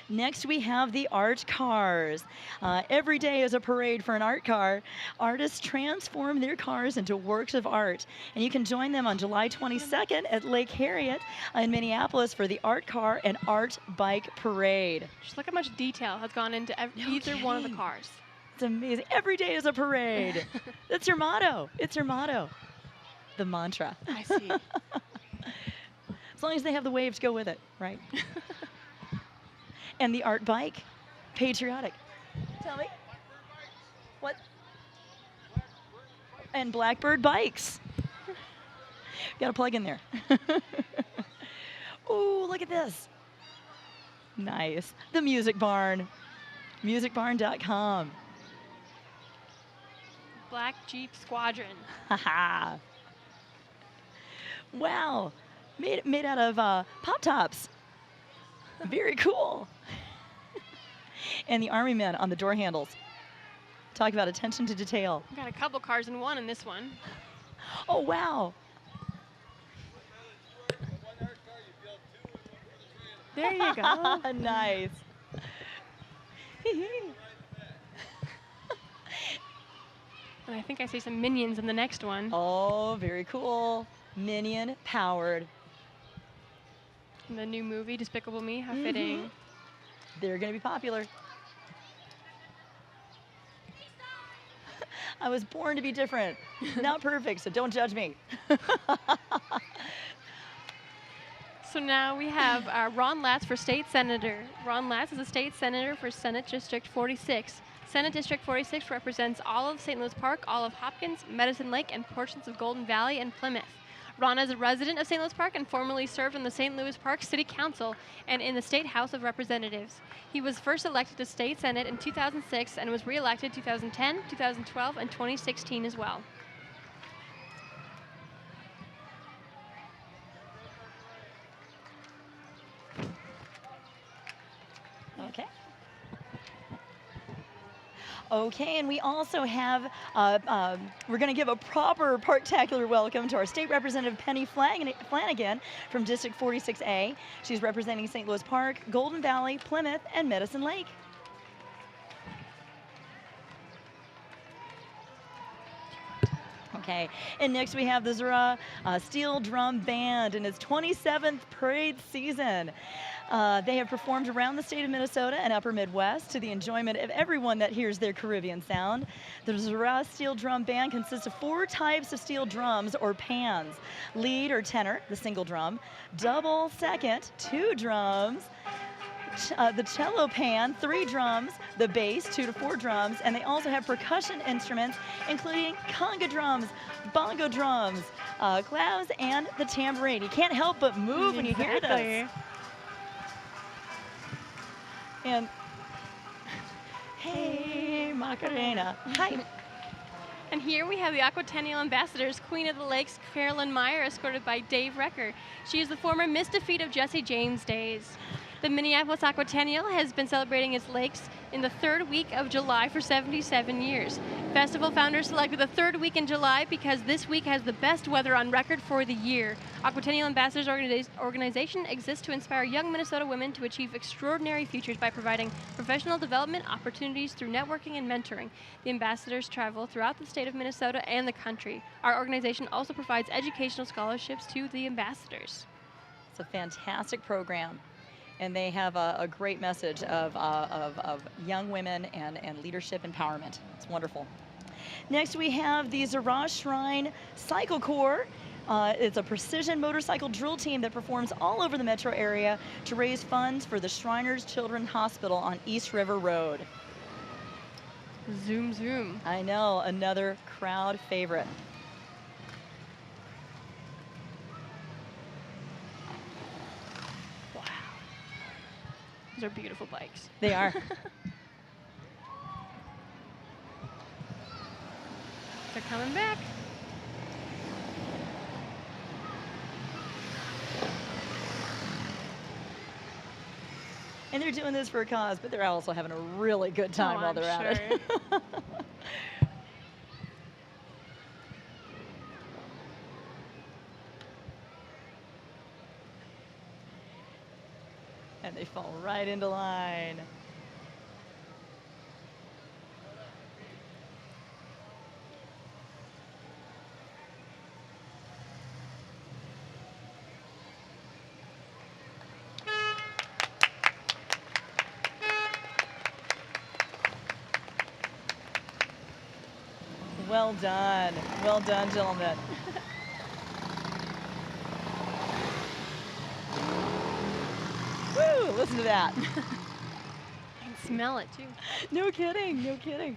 Next, we have the art cars. Every day is a parade for an art car. Artists transform their cars into works of art. And you can join them on July 22nd at Lake Harriet in Minneapolis for the art car and art bike parade. Just look how much detail has gone into either one of the cars. It's amazing. Every day is a parade. That's your motto. It's your motto. The mantra. I see. As long as they have the waves go with it, right? And the art bike, patriotic. Tell me. What? And Blackbird bikes. Got to plug in there. Ooh, look at this. Nice. The Music Barn. Musicbarn.com. Black Jeep Squadron. Haha. Wow. Made out of Pop Tops. Very cool. And the Army men on the door handles. Talk about attention to detail. We've got a couple cars in one in this one. Oh, wow. There you go. Nice. And I think I see some minions in the next one. Oh, very cool. Minion powered. In the new movie, Despicable Me, how fitting. They're going to be popular. I was born to be different. Not perfect, so don't judge me. So now we have Ron Latz for state senator. Ron Latz is a state senator for Senate District 46. Senate District 46 represents all of St. Louis Park, all of Hopkins, Medicine Lake, and portions of Golden Valley and Plymouth. Ron is a resident of St. Louis Park and formerly served on the St. Louis Park City Council and in the State House of Representatives. He was first elected to State Senate in 2006 and was re-elected 2010, 2012, and 2016 as well. Okay. Okay, and we also have, we're going to give a proper Parktacular welcome to our State Representative Penny Flanagan from District 46A. She's representing St. Louis Park, Golden Valley, Plymouth, and Medicine Lake. Okay, and next we have the Zara Steel Drum Band in its 27th parade season. They have performed around the state of Minnesota and upper Midwest to the enjoyment of everyone that hears their Caribbean sound. The Zara steel drum band consists of 4 types of steel drums or pans. Lead or tenor, the single drum. Double second, 2 drums. The cello pan, 3 drums, the bass, 2 to 4 drums, and they also have percussion instruments, including conga drums, bongo drums, clouds, and the tambourine. You can't help but move when you hear this. And hey, Macarena, hi. And here we have the Aquatennial Ambassadors, Queen of the Lakes, Carolyn Meyer, escorted by Dave Recker. She is the former Miss Defeat of Jesse James' days. The Minneapolis Aquatennial has been celebrating its lakes in the 3rd week of July for 77 years. Festival founders selected the 3rd week in July because this week has the best weather on record for the year. Aquatennial Ambassadors organization exists to inspire young Minnesota women to achieve extraordinary futures by providing professional development opportunities through networking and mentoring. The ambassadors travel throughout the state of Minnesota and the country. Our organization also provides educational scholarships to the ambassadors. It's a fantastic program. And they have a great message of young women and leadership empowerment. It's wonderful. Next, we have the Zara Shrine Cycle Corps. It's a precision motorcycle drill team that performs all over the metro area to raise funds for the Shriners Children's Hospital on East River Road. Zoom, zoom. I know, another crowd favorite. Those are beautiful bikes. They are. They're coming back. And they're doing this for a cause, but they're also having a really good time while they're at it. And they fall right into line. Well done, gentlemen. Woo, listen to that. I can smell it too. No kidding, no kidding.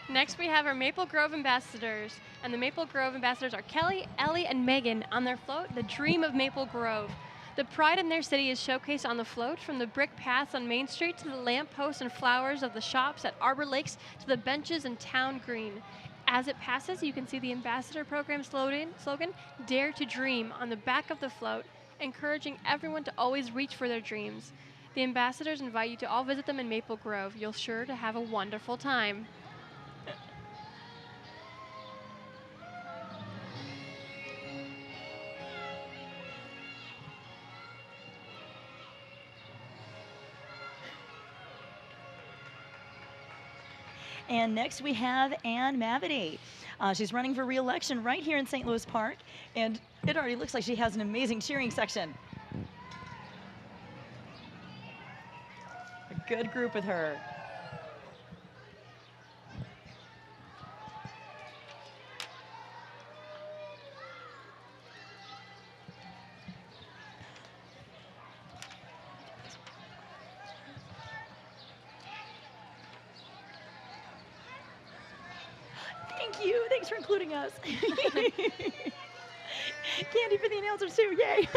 Next we have our Maple Grove Ambassadors. And the Maple Grove Ambassadors are Kelly, Ellie, and Megan on their float, The Dream of Maple Grove. The pride in their city is showcased on the float, from the brick paths on Main Street to the lampposts and flowers of the shops at Arbor Lakes to the benches in Town Green. As it passes, you can see the Ambassador Program slogan, Dare to Dream, on the back of the float, encouraging everyone to always reach for their dreams. The ambassadors invite you to all visit them in Maple Grove. You'll sure to have a wonderful time. And next we have Ann Mavity. She's running for re-election right here in St. Louis Park, and it already looks like she has an amazing cheering section. A good group with her. Thank you. Thanks for including us. Candy for the announcers too. Yay.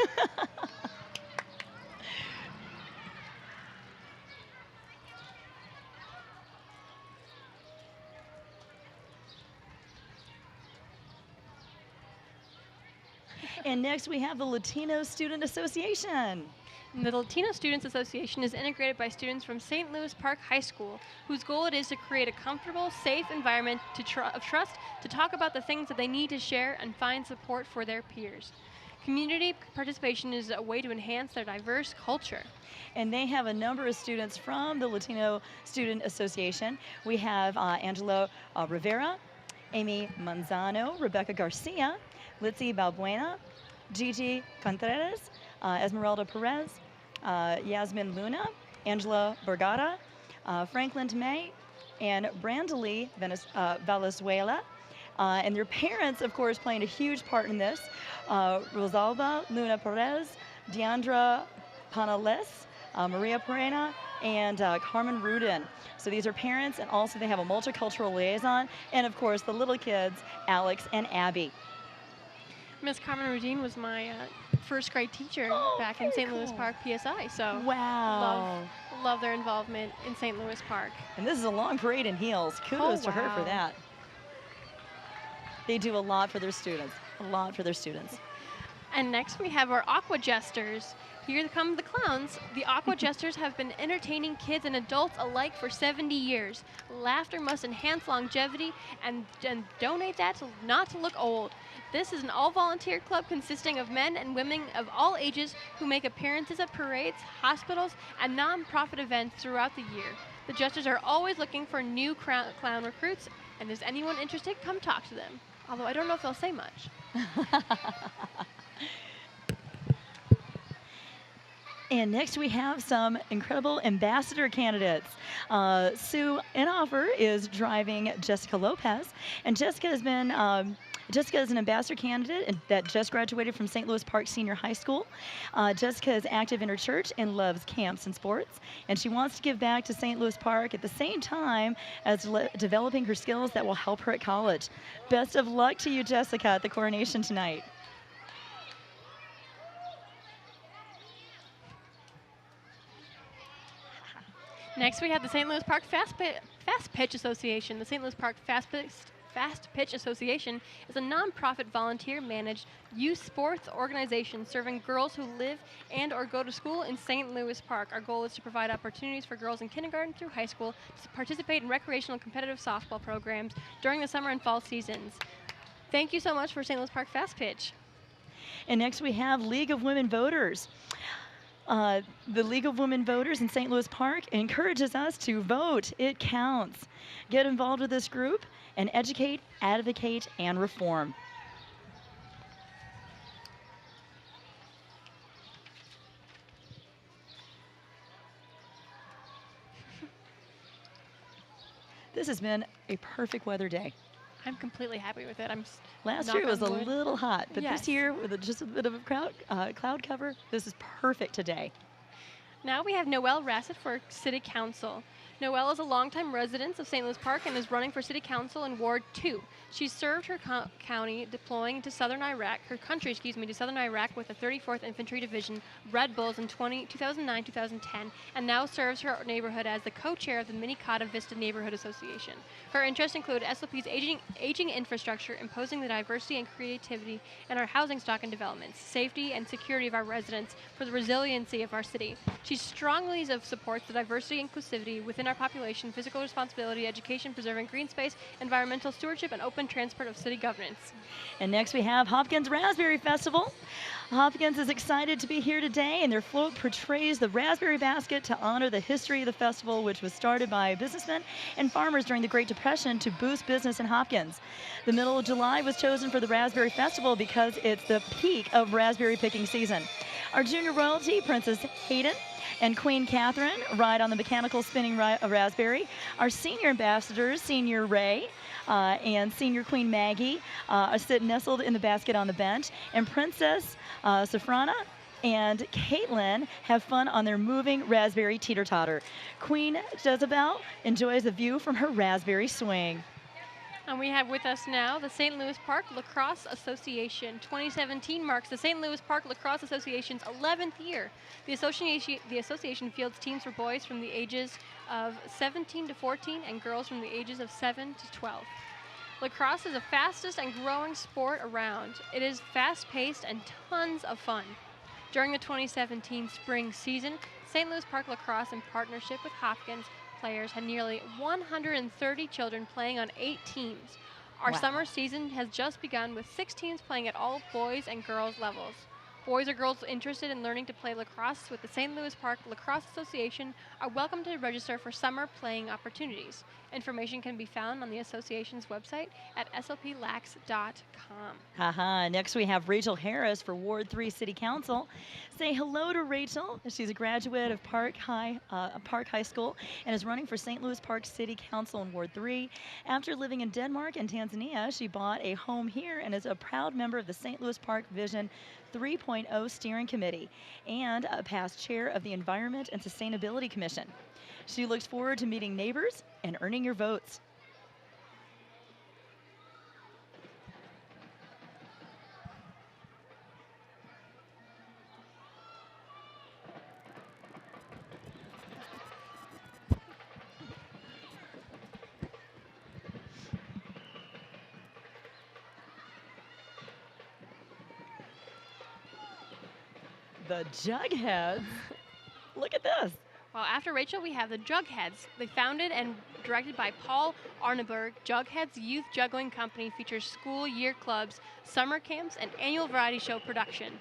And next we have the Latino Student Association. The Latino Students Association is integrated by students from St. Louis Park High School, whose goal it is to create a comfortable, safe environment of trust to talk about the things that they need to share and find support for their peers. Community participation is a way to enhance their diverse culture. And they have a number of students from the Latino Student Association. We have Angelo Rivera, Amy Manzano, Rebecca Garcia, Litzy Balbuena, Gigi Contreras, Esmeralda Perez, Yasmin Luna, Angela Borgata, Franklin May, and Brandely Valenzuela. And their parents, of course, playing a huge part in this. Rosalba Luna Perez, Deandra Panales, Maria Perena, and Carmen Rudin. So these are parents, and also they have a multicultural liaison, and of course the little kids, Alex and Abby. Miss Carmen Rudin was my first grade teacher back in St. Louis Park PSI. So wow, love their involvement in St. Louis Park. And this is a long parade in heels. Kudos to her for that. They do a lot for their students. A lot for their students. And next we have our Aqua Jesters. Here come the clowns. The Aqua Jesters have been entertaining kids and adults alike for 70 years. Laughter must enhance longevity and donate that not to look old. This is an all-volunteer club consisting of men and women of all ages who make appearances at parades, hospitals, and non-profit events throughout the year. The Jesters are always looking for new clown recruits, and if anyone interested, come talk to them. Although I don't know if they'll say much. And next we have some incredible ambassador candidates. Sue Inhofer is driving Jessica Lopez, and Jessica has been Jessica is an ambassador candidate that just graduated from St. Louis Park Senior High School. Jessica is active in her church and loves camps and sports, and she wants to give back to St. Louis Park at the same time as developing her skills that will help her at college. Best of luck to you, Jessica, at the coronation tonight. Next, we have the St. Louis Park Fast Pitch Association. The St. Louis Park Fast Pitch Association is a nonprofit volunteer-managed youth sports organization serving girls who live and or go to school in St. Louis Park. Our goal is to provide opportunities for girls in kindergarten through high school to participate in recreational competitive softball programs during the summer and fall seasons. Thank you so much for St. Louis Park Fast Pitch. And next we have League of Women Voters. The League of Women Voters in St. Louis Park encourages us to vote. It counts. Get involved with this group and educate, advocate, and reform. This has been a perfect weather day. I'm completely happy with it. Last year it was a wood. little hot, but Yes. this year with just a bit of a cloud cover, this is perfect today. Now we have Noel Rasa for City Council. Noel is a longtime resident of St. Louis Park and is running for City Council in Ward 2. She served her country deploying to southern Iraq with the 34th Infantry Division Red Bulls in 2009-2010, and now serves her neighborhood as the co-chair of the Minnetonka Vista Neighborhood Association. Her interests include SLP's aging infrastructure, imposing the diversity and creativity in our housing stock and developments, safety and security of our residents for the resiliency of our city. She strongly supports the diversity and inclusivity within our population, physical responsibility, education, preserving green space, environmental stewardship, and open transport of city governance. And next we have Hopkins Raspberry Festival. Hopkins is excited to be here today, and their float portrays the raspberry basket to honor the history of the festival, which was started by businessmen and farmers during the Great Depression to boost business in Hopkins. The middle of July was chosen for the Raspberry Festival because it's the peak of raspberry picking season. Our junior royalty, Princess Hayden and Queen Catherine, ride on the mechanical spinning raspberry. Our senior ambassadors, Senior Ray and Senior Queen Maggie, sit nestled in the basket on the bench. And Princess Safrana and Caitlin have fun on their moving raspberry teeter-totter. Queen Jezebel enjoys the view from her raspberry swing. And we have with us now the St. Louis Park Lacrosse Association. 2017 marks the St. Louis Park Lacrosse Association's 11th year. The association fields teams for boys from the ages of 17 to 14 and girls from the ages of 7 to 12. Lacrosse is the fastest and growing sport around. It is fast-paced and tons of fun. During the 2017 spring season, St. Louis Park Lacrosse, in partnership with Hopkins players, had nearly 130 children playing on 8 teams. Our Wow. summer season has just begun with 6 teams playing at all boys and girls levels. Boys or girls interested in learning to play lacrosse with the St. Louis Park Lacrosse Association are welcome to register for summer playing opportunities. Information can be found on the association's website at slplax.com. Haha. Next we have Rachel Harris for Ward 3 City Council. Say hello to Rachel. She's a graduate of Park High School and is running for St. Louis Park City Council in Ward 3. After living in Denmark and Tanzania, she bought a home here and is a proud member of the St. Louis Park Vision 3.0 Steering Committee and a past chair of the Environment and Sustainability Commission. She looks forward to meeting neighbors and earning your votes. The Jugheads. Look at this. Well, after Rachel, we have the Jugheads. They founded and directed by Paul Arneberg. Jugheads Youth Juggling Company features school year clubs, summer camps, and annual variety show production.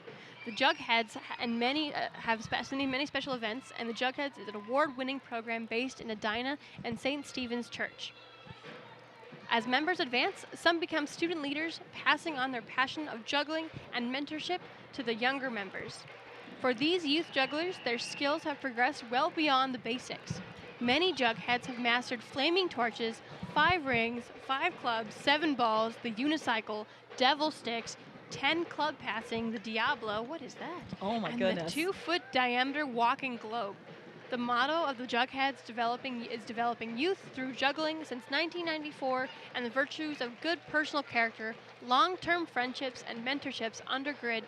The Jugheads and many special events, and the Jugheads is an award-winning program based in Edina and St. Stephen's Church. As members advance, some become student leaders, passing on their passion of juggling and mentorship to the younger members. For these youth jugglers, their skills have progressed well beyond the basics. Many Jugheads have mastered flaming torches, 5 rings, 5 clubs, 7 balls, the unicycle, devil sticks, 10 club passing, the Diablo, what is that? Oh my and goodness. the 2-foot diameter walking globe. The motto of the Jugheads is developing youth through juggling since 1994, and the virtues of good personal character, long-term friendships, and mentorships undergird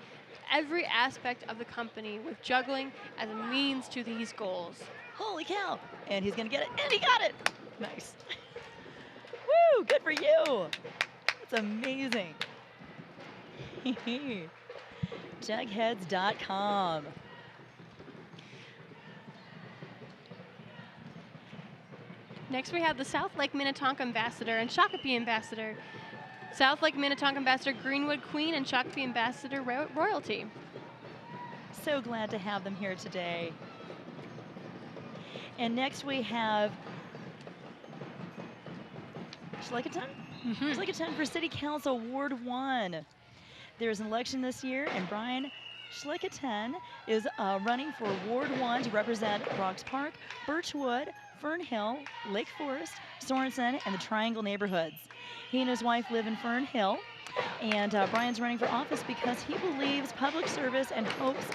every aspect of the company, with juggling as a means to these goals. Holy cow. And he's going to get it. And he got it. Nice. Woo, good for you. That's amazing. Jugheads.com. Next, we have the South Lake Minnetonka Ambassador and Shakopee Ambassador. South Lake Minnetonka Ambassador Greenwood Queen and Shakopee Ambassador Royalty. So glad to have them here today. And next we have Schlecketon? Schlecketon for City Council Ward 1. There's an election this year, and Brian Schlecketon is running for Ward 1 to represent Rocks Park, Birchwood, Fern Hill, Lake Forest, Sorensen, and the Triangle neighborhoods. He and his wife live in Fern Hill, and Brian's running for office because he believes public service and hopes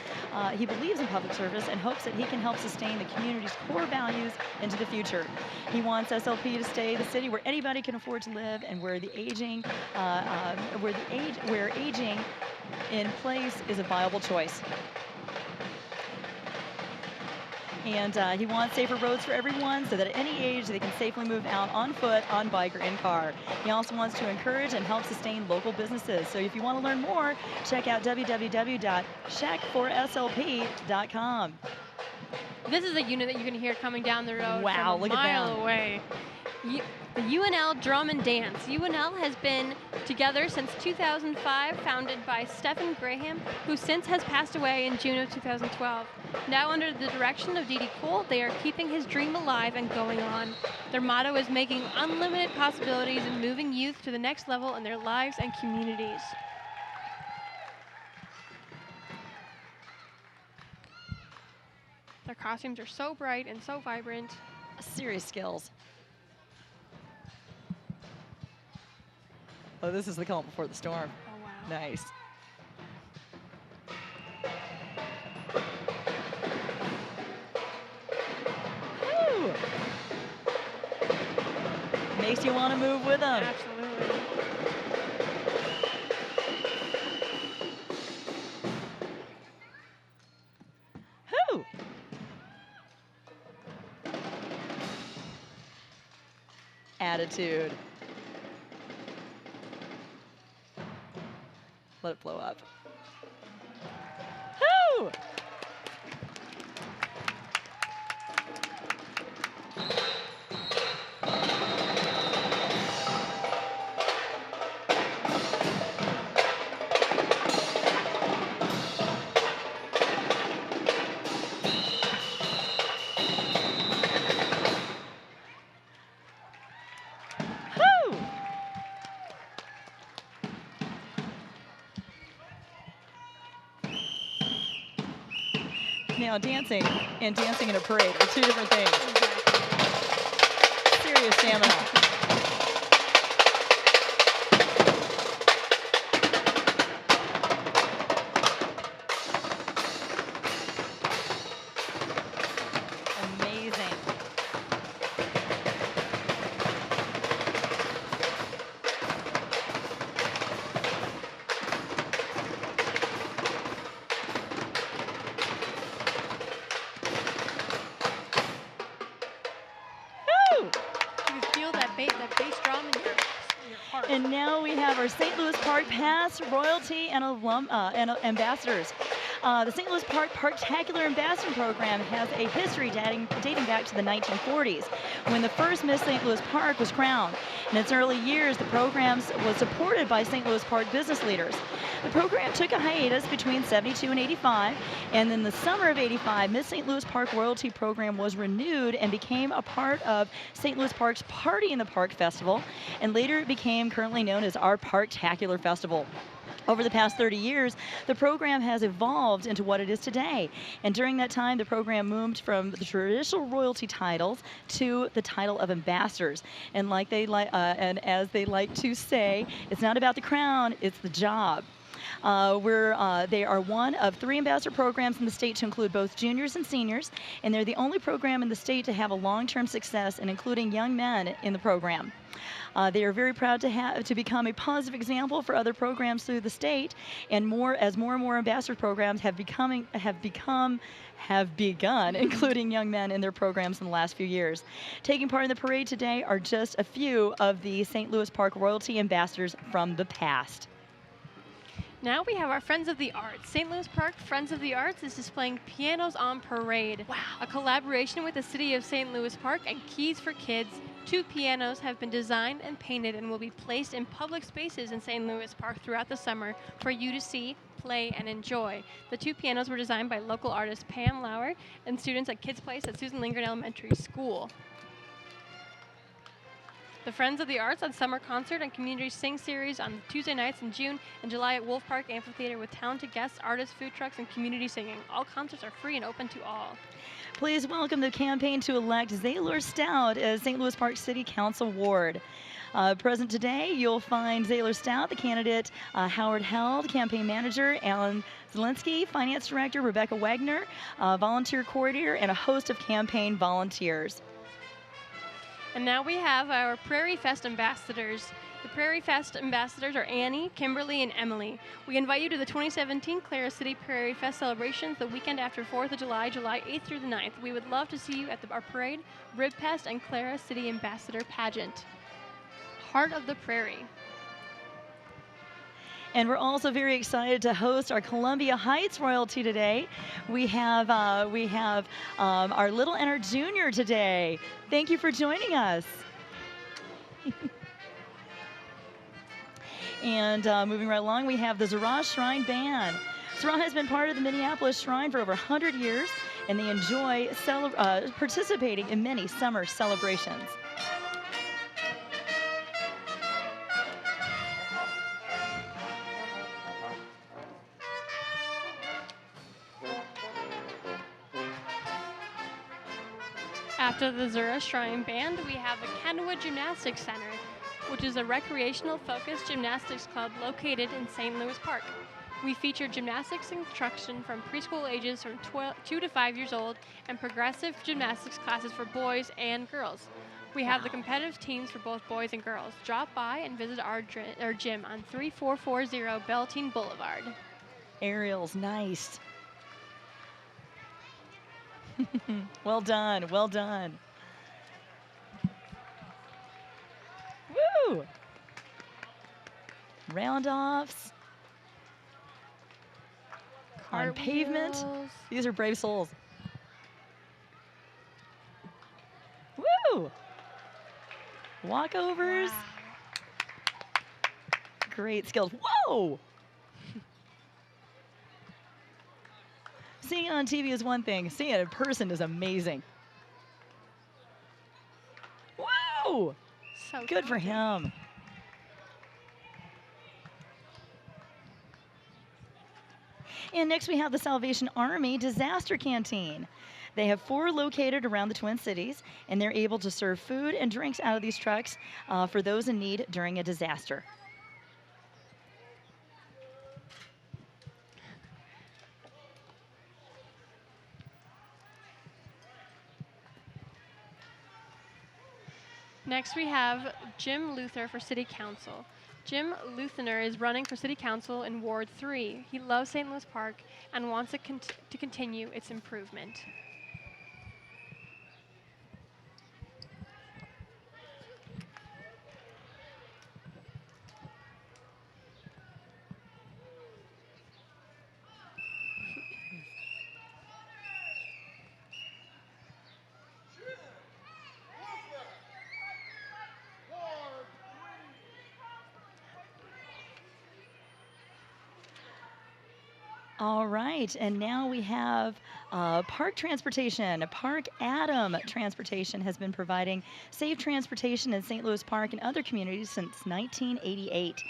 he believes in public service and hopes that he can help sustain the community's core values into the future. He wants SLP to stay the city where anybody can afford to live and where aging in place is a viable choice. And he wants safer roads for everyone so that at any age they can safely move out on foot, on bike, or in car. He also wants to encourage and help sustain local businesses. So if you want to learn more, check out www.shack4slp.com. This is a unit that you can hear coming down the road wow, from a look mile at that. away. The UNL Drum and Dance. UNL has been together since 2005, founded by Stephen Graham, who since has passed away in June of 2012. Now under the direction of Dee Dee Cole, they are keeping his dream alive and going on. Their motto is making unlimited possibilities and moving youth to the next level in their lives and communities. Their costumes are so bright and so vibrant. Serious skills. Oh, this is the calm before the storm. Oh, wow. Nice. Woo! Makes you want to move with them. Absolutely. Woo! Attitude. Let it blow up. Woo! Now, dancing and dancing in a parade are two different things. Serious stamina. Amazing. You feel that bass drum in your heart. And now we have our St. Louis Park past royalty and ambassadors. The St. Louis Park Parktacular Ambassador Program has a history dating back to the 1940s, when the first Miss St. Louis Park was crowned. In its early years, the program was supported by St. Louis Park business leaders. The program took a hiatus between 72 and 85, and in the summer of 85, Miss St. Louis Park Royalty Program was renewed and became a part of St. Louis Park's Party in the Park Festival, and later it became currently known as our Parktacular Festival. Over the past 30 years, the program has evolved into what it is today. And during that time, the program moved from the traditional royalty titles to the title of ambassadors. And and as they like to say, it's not about the crown, it's the job. They are one of 3 ambassador programs in the state to include both juniors and seniors, and they're the only program in the state to have a long-term success in including young men in the program. They are very proud to become a positive example for other programs through the state, and more and more ambassador programs have begun including young men in their programs in the last few years. Taking part in the parade today are just a few of the St. Louis Park royalty ambassadors from the past. Now we have our Friends of the Arts. St. Louis Park Friends of the Arts is displaying Pianos on Parade. Wow. A collaboration with the City of St. Louis Park and Keys for Kids. 2 pianos have been designed and painted and will be placed in public spaces in St. Louis Park throughout the summer for you to see, play, and enjoy. The 2 pianos were designed by local artist Pam Lauer and students at Kids Place at Susan Lingard Elementary School. The Friends of the Arts on Summer Concert and Community Sing Series on Tuesday nights in June and July at Wolf Park Amphitheater with talented guests, artists, food trucks, and community singing. All concerts are free and open to all. Please welcome the campaign to elect Zaylor Stout as St. Louis Park City Council Ward. Present today, you'll find Zaylor Stout, the candidate, Howard Held, campaign manager, Alan Zielinski, finance director, Rebecca Wagner, volunteer coordinator, and a host of campaign volunteers. And now we have our Prairie Fest ambassadors. The Prairie Fest ambassadors are Annie, Kimberly, and Emily. We invite you to the 2017 Clara City Prairie Fest celebrations the weekend after 4th of July, July 8th through the 9th. We would love to see you at our parade, Rib Fest, and Clara City Ambassador Pageant. Heart of the Prairie. And we're also very excited to host our Columbia Heights royalty today. We have our little and our junior today. Thank you for joining us. And moving right along, we have the Zara Shrine Band. Zara has been part of the Minneapolis Shrine for over 100 years, and they enjoy participating in many summer celebrations. After the Szura Shrine Band, we have the Kenwood Gymnastic Center, which is a recreational-focused gymnastics club located in St. Louis Park. We feature gymnastics instruction from preschool ages from 2 to 5 years old and progressive gymnastics classes for boys and girls. We have the competitive teams for both boys and girls. Drop by and visit our gym on 3440 Beltine Boulevard. Aerials, nice. Well done, well done. Woo! Round-offs. On pavement. These are brave souls. Woo! Walkovers. Wow. Great skills. Whoa! Seeing it on TV is one thing. Seeing it in person is amazing. Whoa! So good for him. And next we have the Salvation Army Disaster Canteen. They have 4 located around the Twin Cities, and they're able to serve food and drinks out of these trucks for those in need during a disaster. Next, we have Jim Luther for City Council. Jim Luthner is running for City Council in Ward 3. He loves St. Louis Park and wants it to continue its improvement. All right, and now we have Park Transportation. Park Adam Transportation has been providing safe transportation in St. Louis Park and other communities since 1988.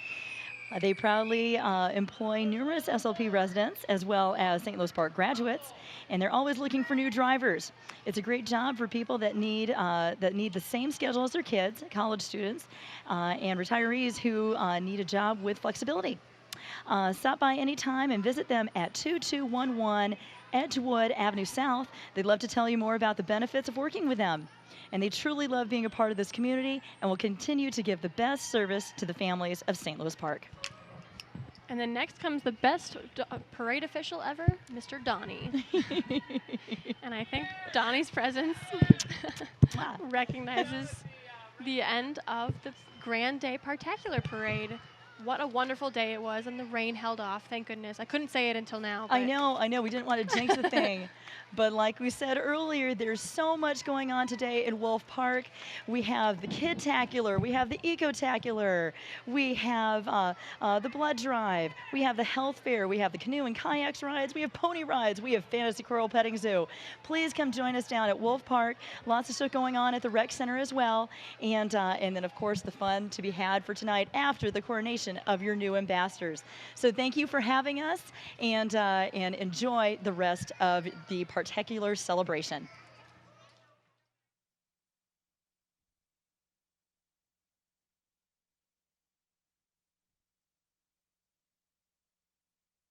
They proudly employ numerous SLP residents as well as St. Louis Park graduates, and they're always looking for new drivers. It's a great job for people that need the same schedule as their kids, college students, and retirees who need a job with flexibility. Stop by anytime and visit them at 2211 Edgewood Avenue South. They'd love to tell you more about the benefits of working with them. And they truly love being a part of this community and will continue to give the best service to the families of St. Louis Park. And then next comes the best parade official ever, Mr. Donnie. And I think Donnie's presence recognizes the end of the Grand Day Parktacular Parade. What a wonderful day it was, and the rain held off, thank goodness. I couldn't say it until now. I know, we didn't want to jinx the thing. But like we said earlier, there's so much going on today in Wolf Park. We have the Kid-tacular, we have the Eco-tacular, we have the blood drive, we have the health fair, we have the canoe and kayaks rides, we have pony rides, we have Fantasy Coral Petting Zoo. Please come join us down at Wolf Park. Lots of stuff going on at the rec center as well. And then, of course, the fun to be had for tonight after the coronation of your new ambassadors. So thank you for having us, and enjoy the rest of the Parktacular celebration.